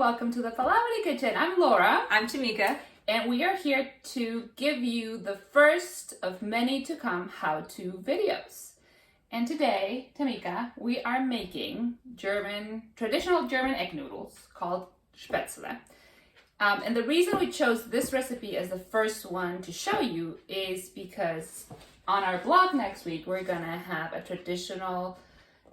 welcome to the Palamity Kitchen. I'm Laura. I'm Tamika. And we are here to give you the first of many to come how-to videos. And today, Tamika, we are making traditional German egg noodles called Spaetzle. And the reason we chose this recipe as the first one to show you is because on our blog next week, we're gonna have a traditional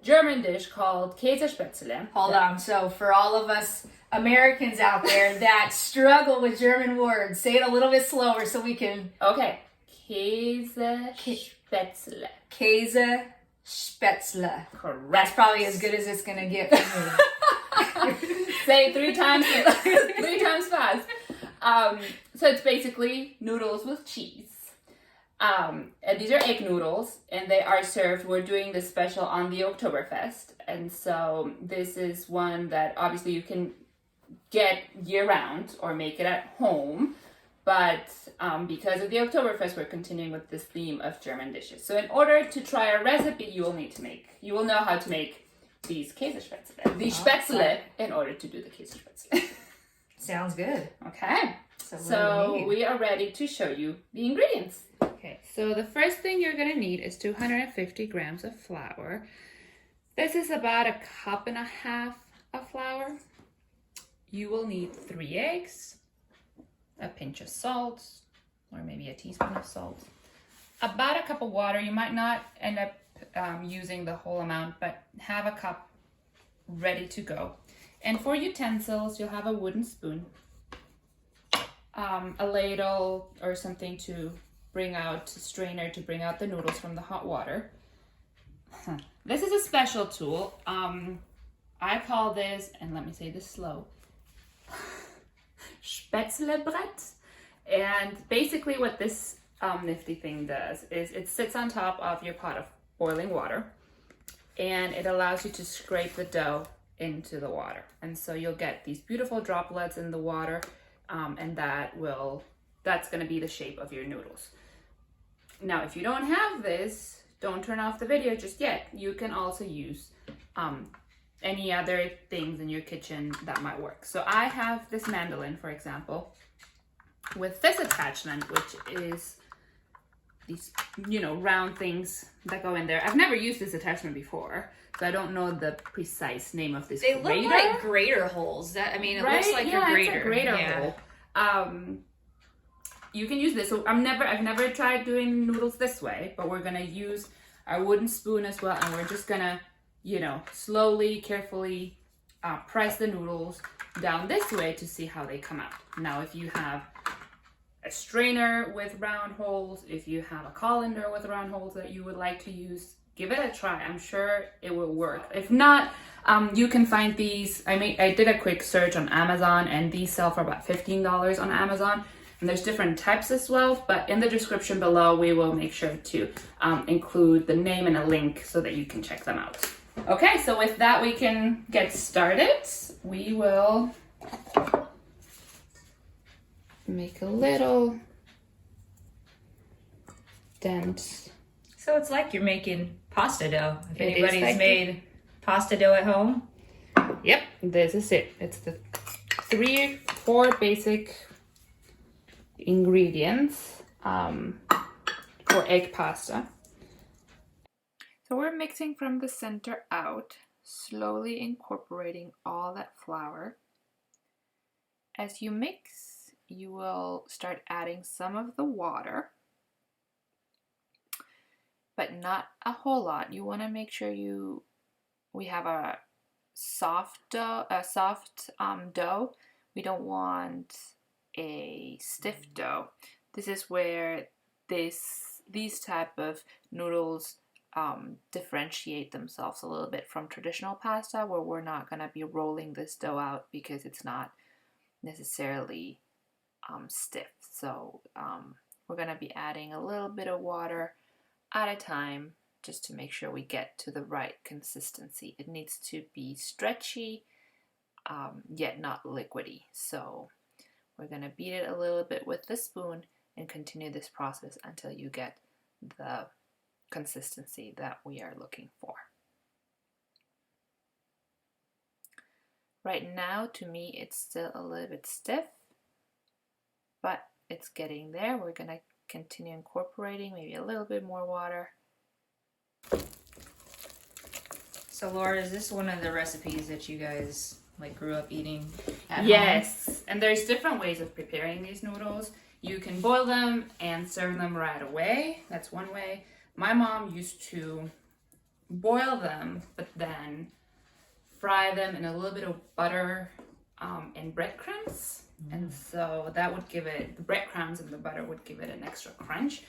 German dish called Käsespätzle. Hold on. So for all of us Americans out there that struggle with German words, say it a little bit slower so we can... Okay. Käsespätzle. Käsespätzle. Correct. That's probably as good as it's going to get for me. Say it three times fast. So it's basically noodles with cheese. And these are egg noodles, and they are served. We're doing this special on the Oktoberfest, and so this is one that obviously you can get year-round or make it at home. But because of the Oktoberfest, we're continuing with this theme of German dishes. So in order to try our recipe, you will know how to make these Käsespätzle, Spätzle, in order to do the Käsespätzle. Sounds good. Okay. So we are ready to show you the ingredients. Okay, so the first thing you're going to need is 250 grams of flour. This is about 1.5 cups of flour. You will need 3 eggs, a pinch of salt, or maybe a teaspoon of salt, about 1 cup of water. You might not end up using the whole amount, but have a cup ready to go. And for utensils, you'll have a wooden spoon, a ladle or something to strainer to bring out the noodles from the hot water. This is a special tool. I call this, and let me say this slow, Spätzlebrett. And basically what this nifty thing does is it sits on top of your pot of boiling water, and it allows you to scrape the dough into the water. And so you'll get these beautiful droplets in the water, and that's going to be the shape of your noodles. Now, if you don't have this, don't turn off the video just yet. You can also use any other things in your kitchen that might work. So I have this mandolin, for example, with this attachment, which is these, round things that go in there. I've never used this attachment before, so I don't know the precise name of this grater. They look like grater holes. It looks like a grater. It's a grater hole. You can use this. So I've never tried doing noodles this way, but we're gonna use our wooden spoon as well, and we're just gonna, slowly, carefully press the noodles down this way to see how they come out. Now, if you have a strainer with round holes, if you have a colander with round holes that you would like to use, give it a try. I'm sure it will work. If not, you can find these. I did a quick search on Amazon, and these sell for about $15 on Amazon. And there's different types as well, but in the description below, we will make sure to include the name and a link so that you can check them out. Okay, so with that, we can get started. We will make a little dent. So it's like you're making pasta dough. If anybody's made pasta dough at home. Yep, this is it. It's the 3-4 basic ingredients for egg pasta. So we're mixing from the center out, slowly incorporating all that flour. As you mix, you will start adding some of the water, but not a whole lot. You want to make sure we have a soft dough. We don't want a stiff dough. This is where these type of noodles differentiate themselves a little bit from traditional pasta, where we're not going to be rolling this dough out because it's not necessarily stiff. So we're going to be adding a little bit of water at a time just to make sure we get to the right consistency. It needs to be stretchy, yet not liquidy. So we're going to beat it a little bit with the spoon and continue this process until you get the consistency that we are looking for. Right now, to me, it's still a little bit stiff, but it's getting there. We're gonna continue incorporating maybe a little bit more water. So Laura, is this one of the recipes that you guys like grew up eating at home? Yes, and there's different ways of preparing these noodles. You can boil them and serve them right away. That's one way. My mom used to boil them, but then fry them in a little bit of butter and breadcrumbs. And so that would give it, the breadcrumbs and the butter would give it an extra crunch.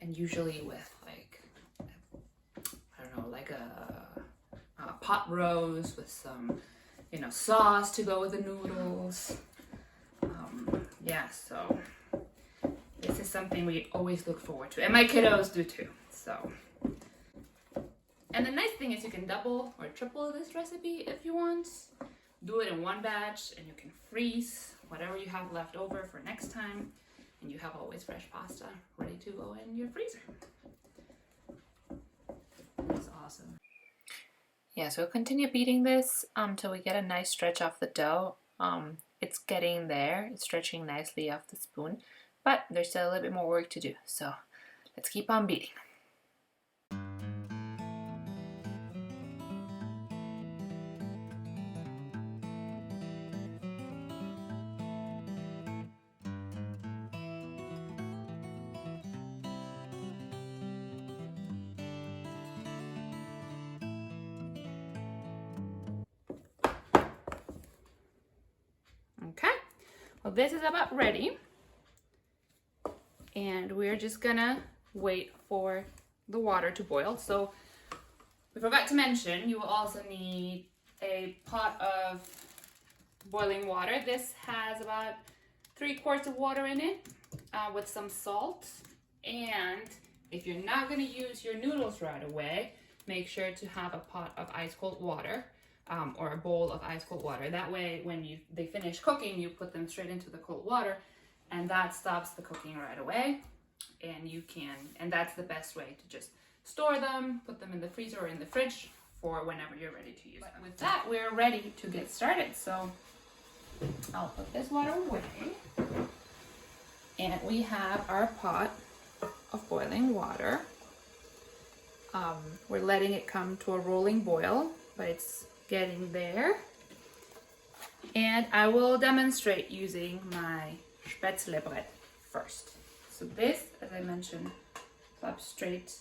And usually with like, I don't know, like a pot roast with some, you know, sauce to go with the noodles. Yeah, so this is something we always look forward to. And my kiddos do too, so. And the nice thing is you can double or triple this recipe if you want. Do it in one batch and you can freeze whatever you have left over for next time. And you have always fresh pasta ready to go in your freezer. That's awesome. Yeah, so continue beating this until we get a nice stretch off the dough. It's getting there. It's stretching nicely off the spoon, but there's still a little bit more work to do. So let's keep on beating. Okay, well this is about ready. And we're just gonna wait for the water to boil. So we forgot to mention, you will also need a pot of boiling water. This has about 3 quarts of water in it with some salt. And if you're not gonna use your noodles right away, make sure to have a pot of ice cold water or a bowl of ice cold water. That way, when they finish cooking, you put them straight into the cold water, and that stops the cooking right away. And that's the best way to just store them, put them in the freezer or in the fridge for whenever you're ready to use them. With that, we're ready to get started. So I'll put this water away. And we have our pot of boiling water. We're letting it come to a rolling boil, but it's getting there. And I will demonstrate using my Spaetzle bread first. So this, as I mentioned, plops straight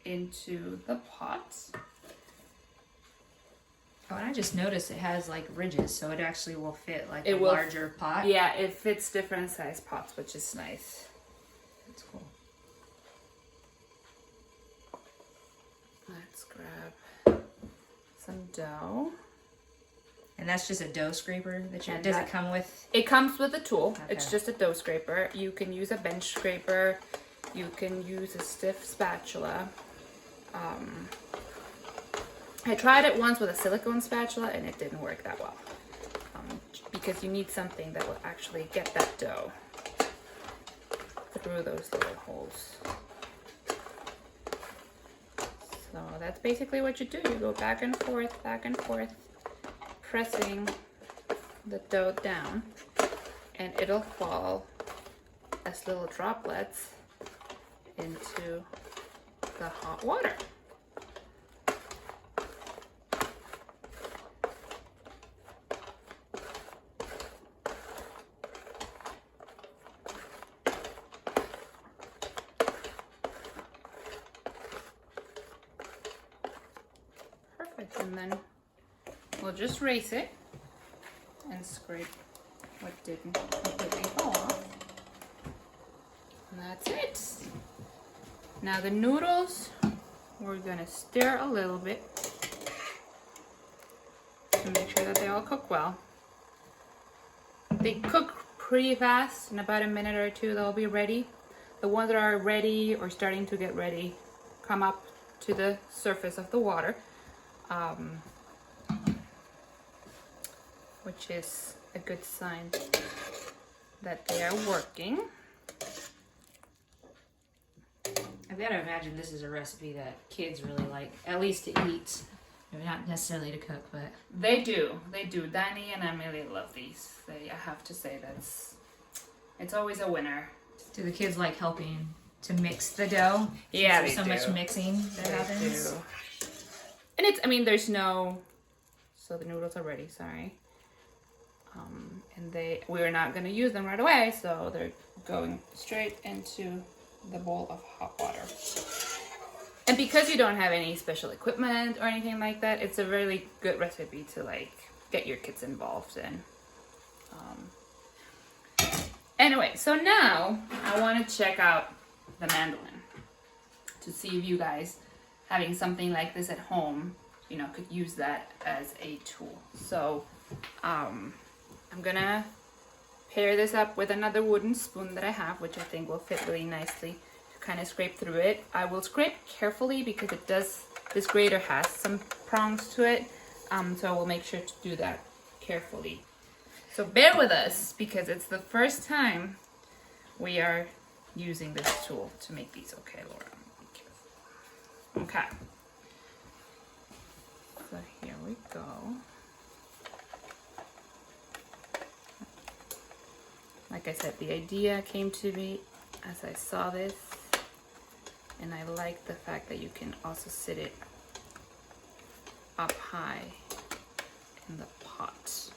into the pot. Oh, and I just noticed it has like ridges, so it actually will fit like a will, larger pot. Yeah, it fits different size pots, which is nice. That's cool. Let's grab some dough. And that's just a dough scraper that you, does it come with? It comes with a tool. Okay. It's just a dough scraper. You can use a bench scraper. You can use a stiff spatula. I tried it once with a silicone spatula and it didn't work that well. Because you need something that will actually get that dough through those little holes. So that's basically what you do. You go back and forth, pressing the dough down, and it'll fall as little droplets into the hot water. Perfect, and then we'll just raise it and scrape what didn't completely fall off. And that's it. Now the noodles, we're gonna stir a little bit to make sure that they all cook well. They cook pretty fast. In about a minute or two, they'll be ready. The ones that are ready or starting to get ready come up to the surface of the water. Which is a good sign that they are working. I've got to imagine this is a recipe that kids really like, at least to eat Maybe not necessarily to cook, but They do. Danny and Amelia love these. I have to say it's always a winner. do the kids like helping to mix the dough? Yeah, There's so much mixing that happens. Do. And it's, I mean, there's no, so the noodles are ready, sorry. And we're not going to use them right away, so they're going straight into the bowl of hot water. And because you don't have any special equipment or anything like that, it's a really good recipe to like get your kids involved in. Anyway, so now I want to check out the mandolin to see if you guys having something like this at home, you know, could use that as a tool. So I'm gonna pair this up with another wooden spoon that I have, which I think will fit really nicely to kind of scrape through it. I will scrape carefully because this grater has some prongs to it, so I will make sure to do that carefully. So bear with us because it's the first time we are using this tool to make these. Okay, Laura, be careful. Okay. So here we go. Like I said, the idea came to me as I saw this, and I like the fact that you can also sit it up high in the pot.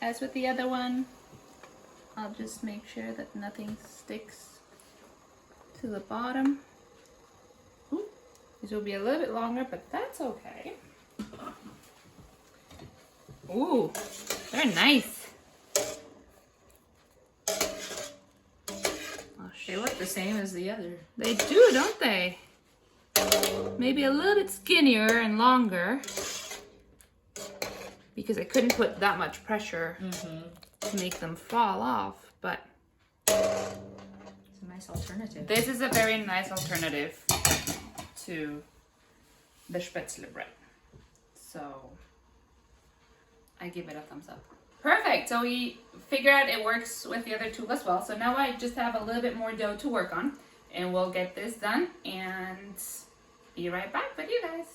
As with the other one, I'll just make sure that nothing sticks to the bottom. Ooh, these will be a little bit longer, but that's okay. Ooh, they're nice. They look the same as the other. They do, don't they? Maybe a little bit skinnier and longer. Because I couldn't put that much pressure to make them fall off, but it's a nice alternative. This is a very nice alternative to the Spaetzle bread. So I give it a thumbs up. Perfect. So we figured out it works with the other tool as well. So now I just have a little bit more dough to work on, and we'll get this done and be right back with you guys.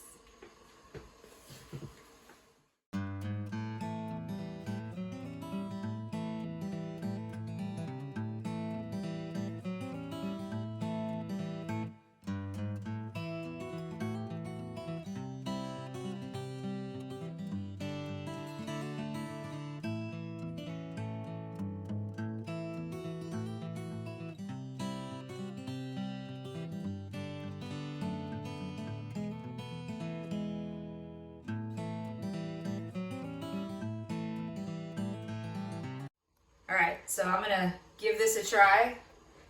All right, so I'm gonna give this a try,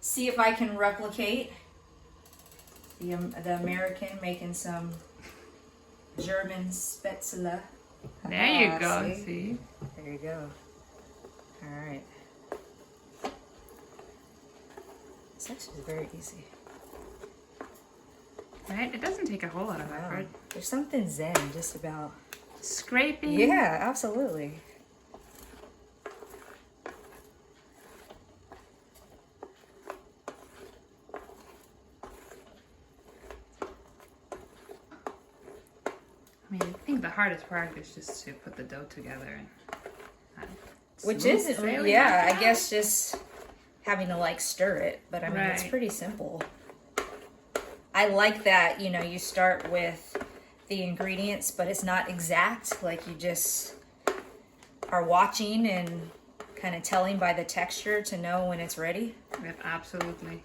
see if I can replicate the American making some German Spaetzle. There you go. See? There you go. All right. It's actually very easy. Right? It doesn't take a whole lot of effort. There's something zen just about Scraping. Yeah, absolutely. I mean, I think the hardest part is just to put the dough together and Which isn't, yeah, I guess just having to like stir it, but I mean, it's pretty simple. I like that, you know, you start with the ingredients, but it's not exact, like you just are watching and kind of telling by the texture to know when it's ready. Yep, absolutely.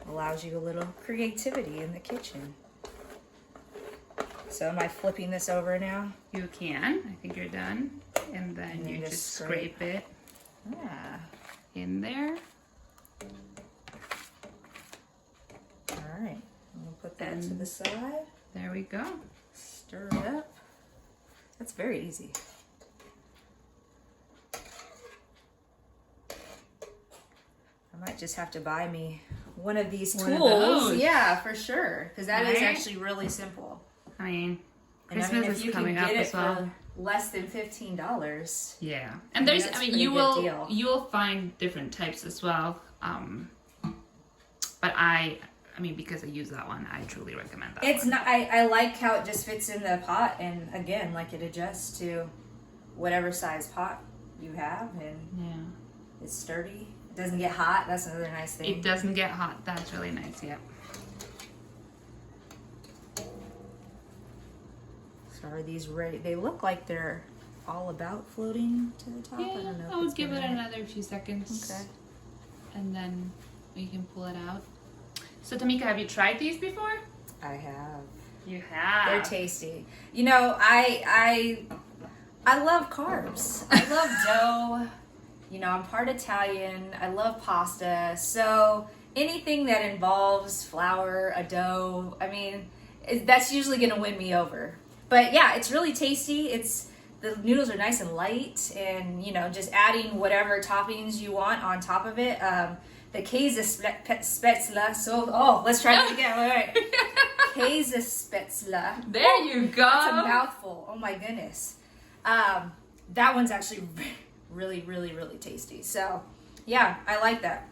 Allows you a little creativity in the kitchen. So am I flipping this over now? You can. I think you're done. And then you just scrape it in there. All right. We'll put that to the side. There we go. Stir it up. That's very easy. I might just have to buy me one of these tools. Yeah, for sure. Because that is actually really simple. I mean, Christmas is coming up as well. For less than $15. Yeah, and there's, I mean, you will find different types as well. But I mean, because I use that one, I truly recommend that. It's not. I like how it just fits in the pot, and again, like it adjusts to whatever size pot you have, and it's sturdy. It doesn't get hot. That's another nice thing. It doesn't get hot. That's really nice. Yeah. So are these ready? They look like they're all about floating to the top. Yeah, I don't know. I would give it another few seconds. Okay. And then we can pull it out. So Tamika, have you tried these before? I have. You have. They're tasty. You know, I love carbs. I love dough. You know, I'm part Italian. I love pasta. So anything that involves flour, a dough, I mean, that's usually going to win me over. But yeah, it's really tasty. The noodles are nice and light, and you know, just adding whatever toppings you want on top of it. The Spaetzle. So, let's try it again. All right. Spaetzle. There you go. It's a mouthful. Oh my goodness. That one's actually really, really, really tasty. So, yeah, I like that.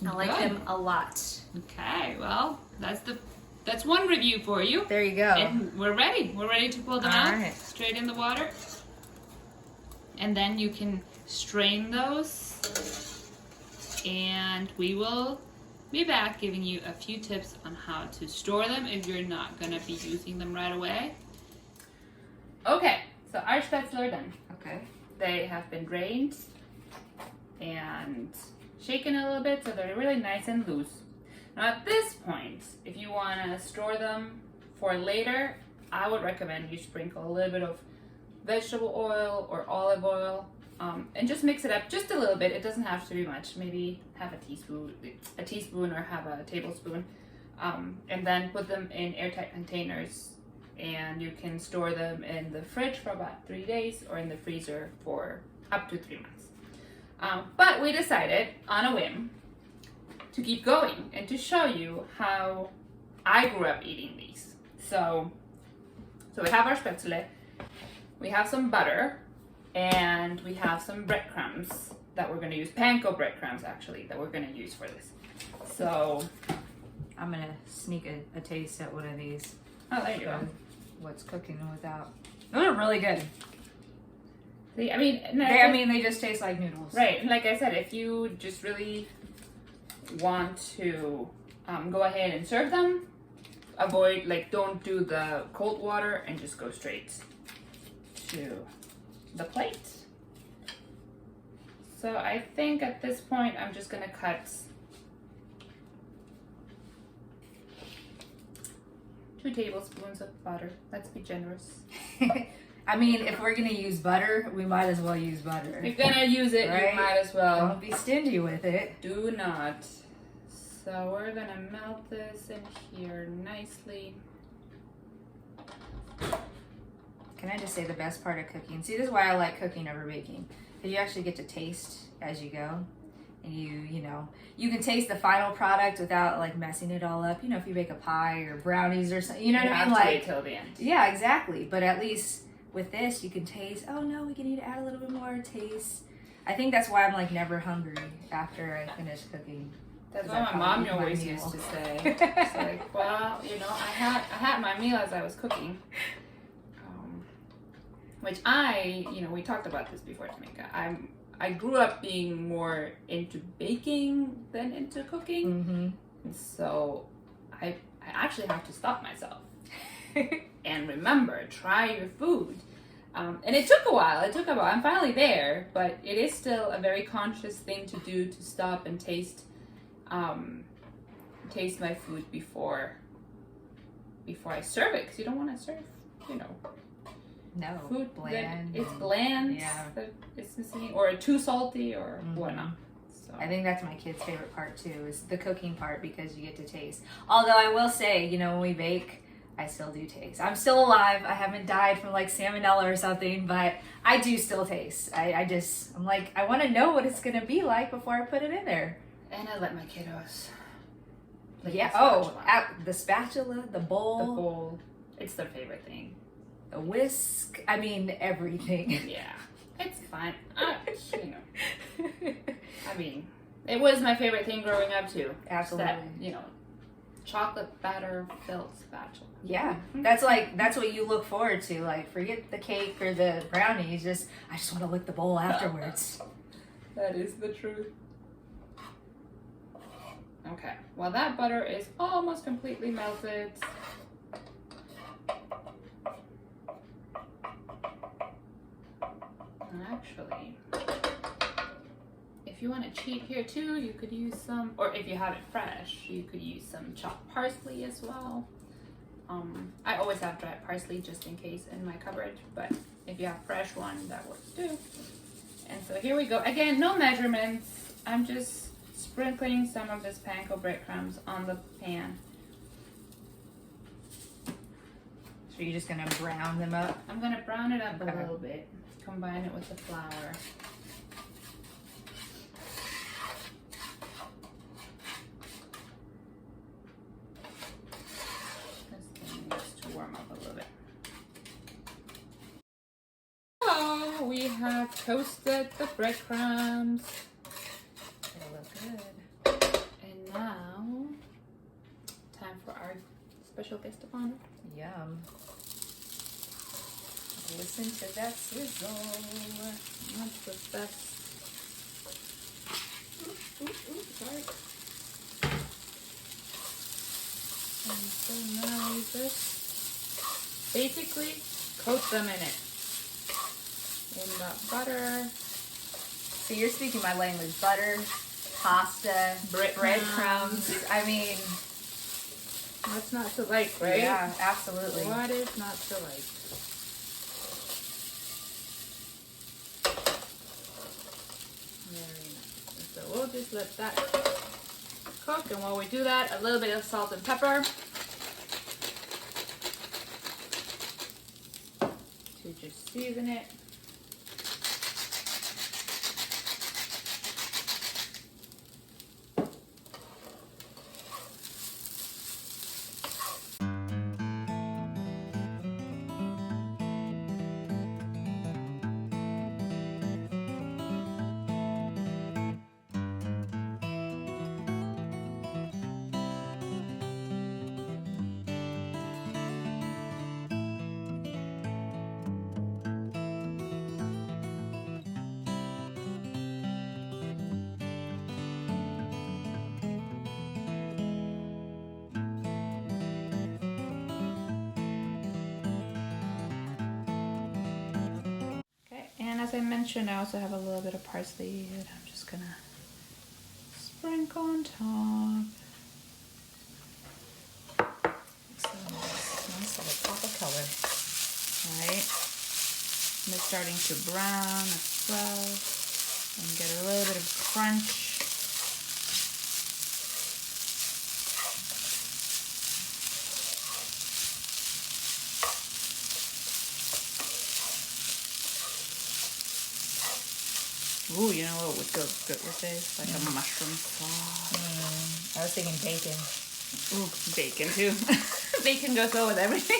I like them a lot. Okay, well, that's one review for you. There you go. And we're ready. We're ready to pull them out. Right. Straight in the water. And then you can strain those. And we will be back giving you a few tips on how to store them if you're not going to be using them right away. Okay, so our Spaetzle are done. Okay. They have been drained and shaken a little bit so they're really nice and loose. Now at this point, if you want to store them for later, I would recommend you sprinkle a little bit of vegetable oil or olive oil and just mix it up just a little bit. It doesn't have to be much, maybe half a teaspoon or half a tablespoon, and then put them in airtight containers, and you can store them in the fridge for about 3 days or in the freezer for up to 3 months. But we decided on a whim to keep going and to show you how I grew up eating these. So we have our Spaetzle, we have some butter, and we have some breadcrumbs that we're going to use, panko breadcrumbs actually, that we're going to use for this. So I'm going to sneak a taste at one of these. Oh, there you go. What's cooking without. Those are really good. See, I mean, they just taste like noodles. Right, and like I said, if you just really want to go ahead and serve them, don't do the cold water and just go straight to the plate. So I think at this point I'm just gonna cut 2 tablespoons of butter. Let's be generous. I mean, if we're gonna use butter, we might as well use butter. If you're gonna use it, right? You might as well. Don't be stingy with it. Do not. So we're gonna melt this in here nicely. Can I just say the best part of cooking? See, this is why I like cooking over baking. Because you actually get to taste as you go. And you can taste the final product without like messing it all up. You know, if you bake a pie or brownies or something, you know what I mean? Like, wait till the end. Yeah, exactly. But at least with this, you can taste, oh no, we can need to add a little bit more taste. I think that's why I'm like never hungry after I finish cooking. That's what my mom always used to say. It's like, well, I had my meal as I was cooking. Which we talked about this before, Tamika. I grew up being more into baking than into cooking. Mm-hmm. And so I actually have to stop myself and remember, try your food. And it took a while. I'm finally there, but it is still a very conscious thing to do, to stop and taste my food before I serve it, because you don't want to serve you know, No, food bland. that it's bland, Yeah. that it's missing, or too salty, or whatnot. So. I think that's my kid's favorite part too, is the cooking part, because you get to taste. Although I will say, you know, when we bake, I still do taste. I'm still alive. I haven't died from like salmonella or something, but I do still taste. I'm like, I want to know what it's going to be like before I put it in there. And I let my kiddos. Yeah. Oh, the spatula, the bowl. The bowl. It's their favorite thing. The whisk. I mean, everything. Yeah. It's fine. You know. I mean, it was my favorite thing growing up too. Absolutely. That, you know, chocolate batter filled spatula. Yeah, that's what you look forward to. Like, forget the cake or the brownies. I just want to lick the bowl afterwards. That is the truth. Okay, well that butter is almost completely melted. And actually, if you want to cheat here too, you could use some, or if you have it fresh, you could use some chopped parsley as well. I always have dry parsley just in case in my cupboard, but if you have fresh one, that works too. And so here we go. Again, no measurements. I'm just sprinkling some of this panko breadcrumbs on the pan. So you're just gonna brown them up? I'm gonna brown it up a little bit. Combine it with the flour. Warm up a little bit. So we have toasted the breadcrumbs. They look good. And now, time for our special guest of honor. Yum. Listen to that sizzle. That's the best. Sorry. And so now we just basically coat them in it. In that butter. So you're speaking my language. Butter, pasta, breadcrumbs. I mean, what's not to like, right? Yeah, absolutely. What is not to like? Very nice. So we'll just let that cook, and while we do that, a little bit of salt and pepper to just season it. And as I mentioned, I also have a little bit of parsley that I'm just gonna sprinkle on top. It's a nice little pop of color. Right? And it's starting to brown as well and get a little bit of crunch. Ooh, you know what would go good with this? Like a mushroom sauce. I was thinking bacon. Ooh, bacon too. Bacon goes well with everything.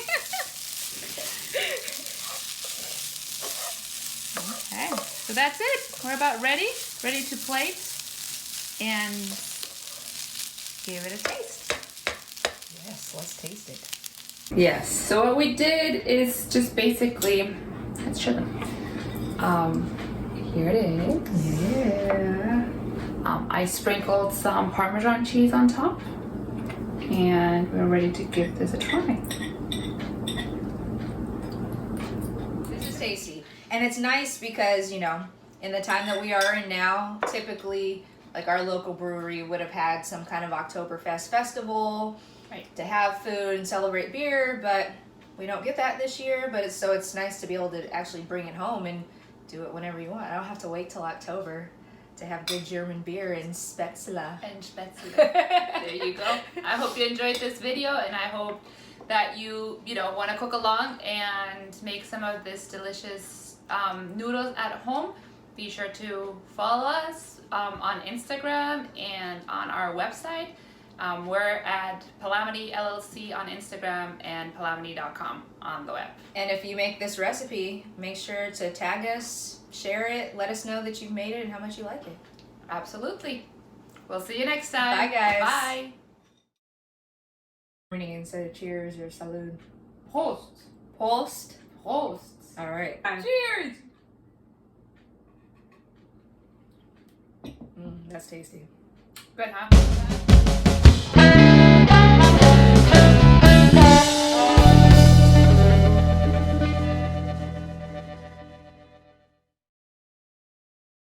Okay, so that's it. We're about ready. Ready to plate and give it a taste. Yes, let's taste it. Yes, so what we did is just basically, let's show them. Here it is. Yeah. I sprinkled some Parmesan cheese on top, and we're ready to give this a try. This is tasty. And it's nice because, you know, in the time that we are in now, typically, like our local brewery would have had some kind of Oktoberfest festival Right. to have food and celebrate beer, but We don't get that this year, but it's nice to be able to actually bring it home and do it whenever you want. I don't have to wait till October to have good German beer in Spaetzle. There you go. I hope you enjoyed this video, and I hope that you want to cook along and make some of this delicious noodles at home. Be sure to follow us on Instagram and on our website. We're at Palamity LLC on Instagram and palamity.com on the web. And if you make this recipe, make sure to tag us, share it, let us know that you've made it and how much you like it. Absolutely. We'll see you next time. Bye, guys. Bye. Morning instead of cheers or salud. Prost. Prost. Prost. All right. Cheers. That's tasty. Good, huh?